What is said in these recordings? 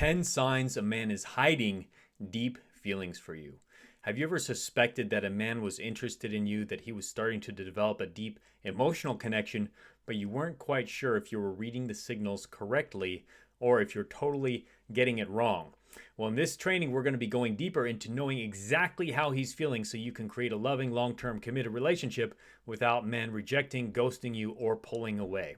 10 signs a man is hiding deep feelings for you. Have you ever suspected that a man was interested in you, that he was starting to develop a deep emotional connection, but you weren't quite sure if you were reading the signals correctly or if you're totally getting it wrong? Well, in this training, we're going to be going deeper into knowing exactly how he's feeling so you can create a loving, long term, committed relationship without men rejecting, ghosting you, or pulling away.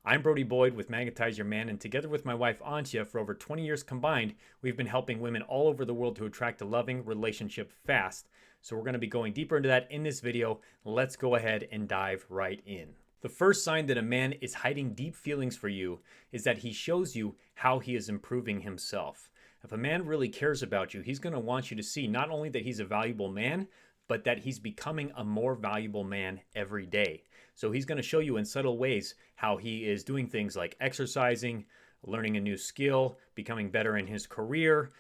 I'm Brody Boyd with Magnetize Your Man, and together with my wife Antje, for over 20 years combined, we've been helping women all over the world to attract a loving relationship fast. So we're going to be going deeper into that in this video. Let's go ahead and dive right in. The first sign that a man is hiding deep feelings for you is that he shows you how he is improving himself. If a man really cares about you, he's going to want you to see not only that he's a valuable man, but that he's becoming a more valuable man every day. So he's going to show you in subtle ways how he is doing things like exercising, learning a new skill, becoming better in his career,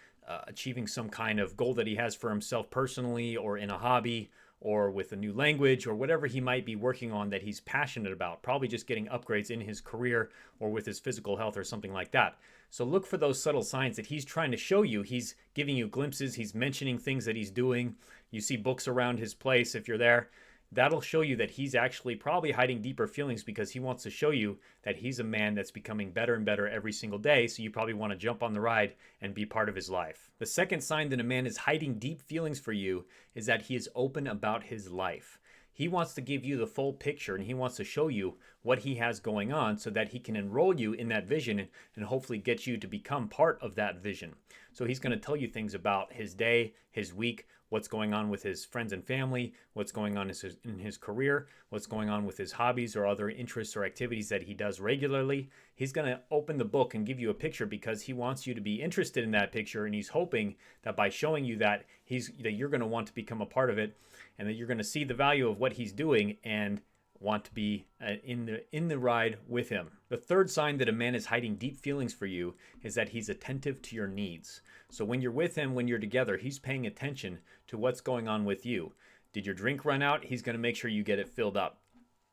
achieving some kind of goal that he has for himself personally or in a hobby or with a new language or whatever he might be working on that he's passionate about, probably just getting upgrades in his career or with his physical health or something like that. So look for those subtle signs that he's trying to show you. He's giving you glimpses. He's mentioning things that he's doing. You see books around his place if you're there. That'll show you that he's actually probably hiding deeper feelings because he wants to show you that he's a man that's becoming better and better every single day. So you probably want to jump on the ride and be part of his life. The second sign that a man is hiding deep feelings for you is that he is open about his life. He wants to give you the full picture and he wants to show you what he has going on so that he can enroll you in that vision and hopefully get you to become part of that vision. So he's going to tell you things about his day, his week, what's going on with his friends and family, what's going on in his career, what's going on with his hobbies or other interests or activities that he does regularly. He's going to open the book and give you a picture because he wants you to be interested in that picture, and he's hoping that by showing you that you're going to want to become a part of it and that you're going to see the value of what he's doing and want to be in the ride with him. The third sign that a man is hiding deep feelings for you is that he's attentive to your needs. So when you're with him, when you're together, he's paying attention to what's going on with you. Did your drink run out? He's going to make sure you get it filled up.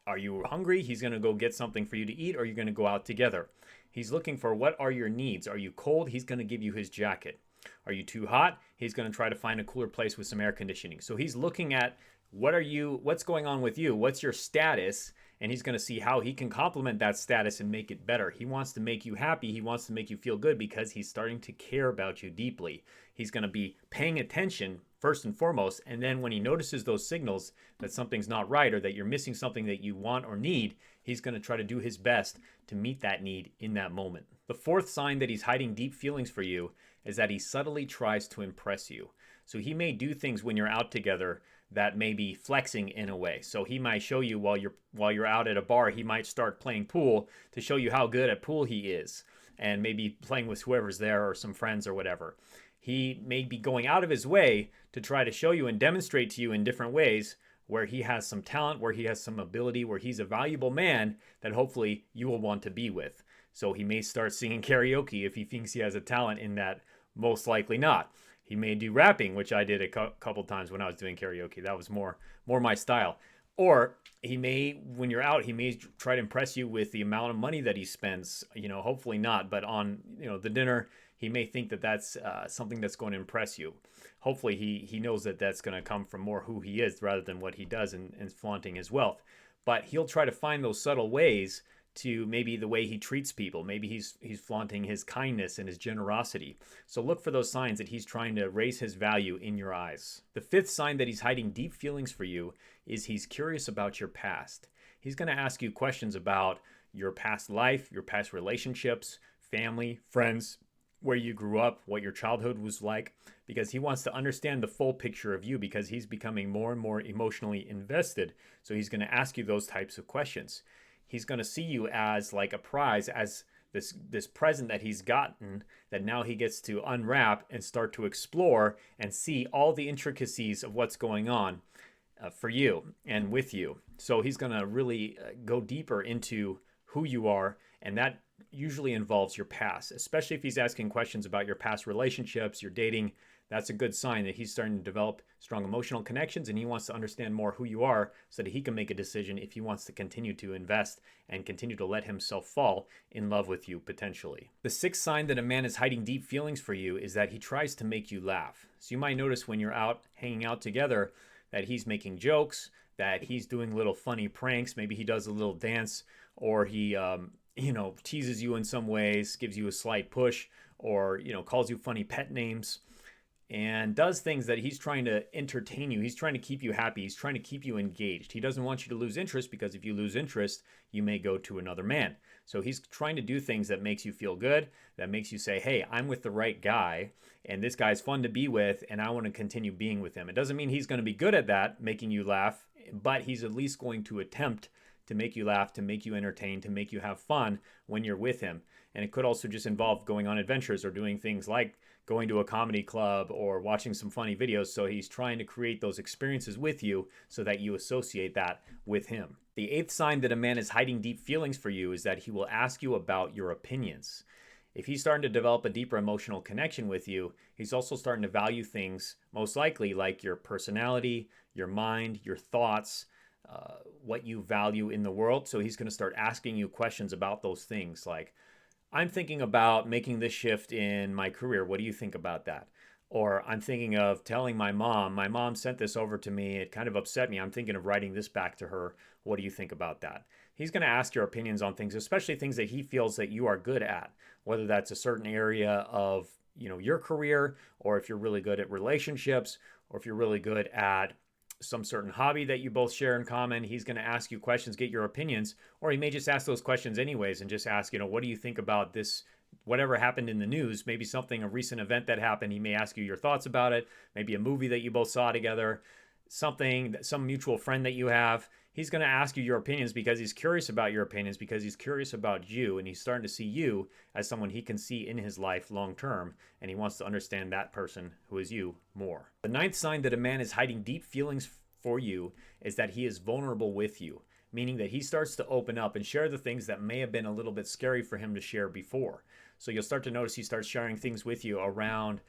Are you hungry? He's going to go get something for you to eat, or you're going to go out together. He's looking for what are your needs. Are you cold? He's going to give you his jacket. Are you too hot? He's going to try to find a cooler place with some air conditioning. So he's looking at what's going on with you? What's your status? And he's going to see how he can complement that status and make it better. He wants to make you happy. He wants to make you feel good because he's starting to care about you deeply. He's going to be paying attention first and foremost. And then when he notices those signals that something's not right or that you're missing something that you want or need, he's going to try to do his best to meet that need in that moment. The fourth sign that he's hiding deep feelings for you is that he subtly tries to impress you. So he may do things when you're out together that may be flexing in a way. So he might show you while you're out at a bar, he might start playing pool to show you how good at pool he is, and maybe playing with whoever's there or some friends or whatever. He may be going out of his way to try to show you and demonstrate to you in different ways where he has some talent, where he has some ability, where he's a valuable man that hopefully you will want to be with. So he may start singing karaoke if he thinks he has a talent in that. Most likely not. He may do rapping, which I did a couple times when I was doing karaoke. That was more my style. Or he may, when you're out, he may try to impress you with the amount of money that he spends. Hopefully not, but on the dinner, he may think that that's something that's going to impress you. Hopefully he knows that that's going to come from more who he is rather than what he does and flaunting his wealth. But he'll try to find those subtle ways to maybe the way he treats people. Maybe he's flaunting his kindness and his generosity. So look for those signs that he's trying to raise his value in your eyes. The fifth sign that he's hiding deep feelings for you is he's curious about your past. He's going to ask you questions about your past life, your past relationships, family, friends, where you grew up, what your childhood was like, because he wants to understand the full picture of you because he's becoming more and more emotionally invested. So he's going to ask you those types of questions. He's going to see you as like a prize, as this present that he's gotten that now he gets to unwrap and start to explore and see all the intricacies of what's going on for you and with you. So he's going to really go deeper into who you are, and that usually involves your past, especially if he's asking questions about your past relationships, your dating. That's a good sign that he's starting to develop strong emotional connections and he wants to understand more who you are so that he can make a decision if he wants to continue to invest and continue to let himself fall in love with you potentially. The sixth sign that a man is hiding deep feelings for you is that he tries to make you laugh. So you might notice when you're out hanging out together that he's making jokes, that he's doing little funny pranks. Maybe he does a little dance, or he teases you in some ways, gives you a slight push, or calls you funny pet names, and does things that he's trying to entertain you. He's trying to keep you happy. He's trying to keep you engaged. He doesn't want you to lose interest, because if you lose interest, you may go to another man. So he's trying to do things that makes you feel good, that makes you say, hey, I'm with the right guy, and this guy's fun to be with, and I want to continue being with him. It doesn't mean he's going to be good at that, making you laugh, but he's at least going to attempt to make you laugh, to make you entertain, to make you have fun when you're with him. And it could also just involve going on adventures or doing things like going to a comedy club or watching some funny videos. So he's trying to create those experiences with you so that you associate that with him. The eighth sign that a man is hiding deep feelings for you is that he will ask you about your opinions. If he's starting to develop a deeper emotional connection with you, he's also starting to value things, most likely like your personality, your mind, your thoughts, what you value in the world. So he's going to start asking you questions about those things, like, I'm thinking about making this shift in my career. What do you think about that? Or I'm thinking of telling my mom sent this over to me. It kind of upset me. I'm thinking of writing this back to her. What do you think about that? He's going to ask your opinions on things, especially things that he feels that you are good at, whether that's a certain area of, your career, or if you're really good at relationships, or if you're really good at some certain hobby that you both share in common. He's going to ask you questions, get your opinions, or he may just ask those questions anyways and just ask, what do you think about this, whatever happened in the news, maybe a recent event that happened. He may ask you your thoughts about it, maybe a movie that you both saw together, some mutual friend that you have. He's going to ask you your opinions because he's curious about your opinions, because he's curious about you, and he's starting to see you as someone he can see in his life long term, and he wants to understand that person who is you more. The ninth sign that a man is hiding deep feelings for you is that he is vulnerable with you, meaning that he starts to open up and share the things that may have been a little bit scary for him to share before. So you'll start to notice he starts sharing things with you around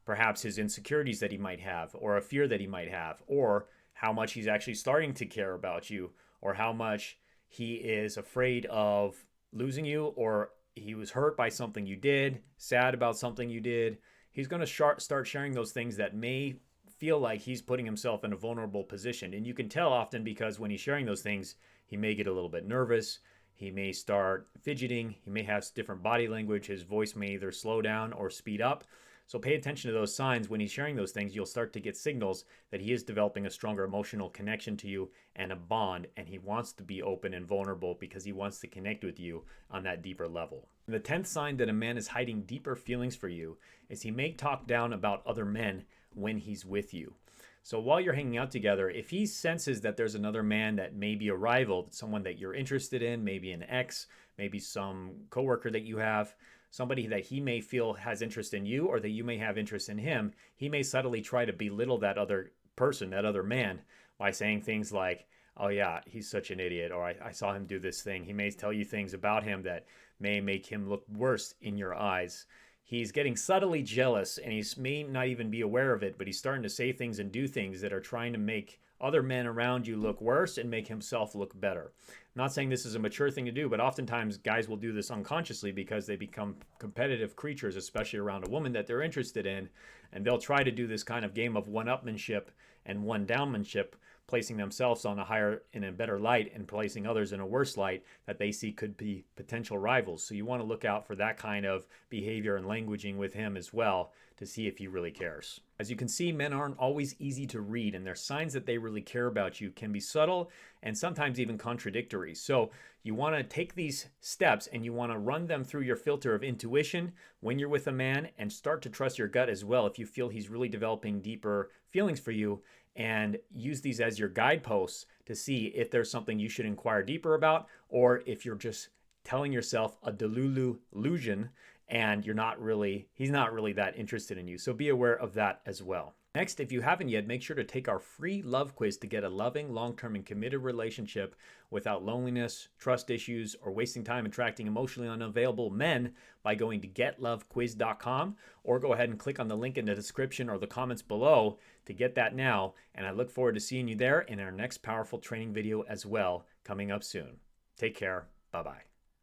perhaps his insecurities that he might have, or a fear that he might have, or how much he's actually starting to care about you, or how much he is afraid of losing you, or he was hurt by something you did, sad about something you did. He's going to start sharing those things that may feel like he's putting himself in a vulnerable position. And you can tell often because when he's sharing those things, he may get a little bit nervous. He may start fidgeting. He may have different body language. His voice may either slow down or speed up. So pay attention to those signs. When he's sharing those things, you'll start to get signals that he is developing a stronger emotional connection to you and a bond, and he wants to be open and vulnerable because he wants to connect with you on that deeper level. And the 10th sign that a man is hiding deeper feelings for you is he may talk down about other men when he's with you. So while you're hanging out together, if he senses that there's another man that may be a rival, someone that you're interested in, maybe an ex, maybe some coworker that you have, somebody that he may feel has interest in you or that you may have interest in him, he may subtly try to belittle that other person, that other man, by saying things like, oh yeah, he's such an idiot, or I saw him do this thing. He may tell you things about him that may make him look worse in your eyes. He's getting subtly jealous, and he may not even be aware of it, but he's starting to say things and do things that are trying to make other men around you look worse and make himself look better. I'm not saying this is a mature thing to do, but oftentimes guys will do this unconsciously because they become competitive creatures, especially around a woman that they're interested in, and they'll try to do this kind of game of one-upmanship and one-downmanship, placing themselves on a higher in a better light and placing others in a worse light that they see could be potential rivals. So you want to look out for that kind of behavior and languaging with him as well to see if he really cares. As you can see, men aren't always easy to read, and their signs that they really care about you can be subtle and sometimes even contradictory. So you want to take these steps and you want to run them through your filter of intuition when you're with a man, and start to trust your gut as well if you feel he's really developing deeper feelings for you, and use these as your guideposts to see if there's something you should inquire deeper about, or if you're just telling yourself a delulu illusion and he's not really that interested in you. So be aware of that as well. Next, if you haven't yet, make sure to take our free love quiz to get a loving, long-term, and committed relationship without loneliness, trust issues, or wasting time attracting emotionally unavailable men by going to getlovequiz.com, or go ahead and click on the link in the description or the comments below to get that now. And I look forward to seeing you there in our next powerful training video as well, coming up soon. Take care. Bye-bye.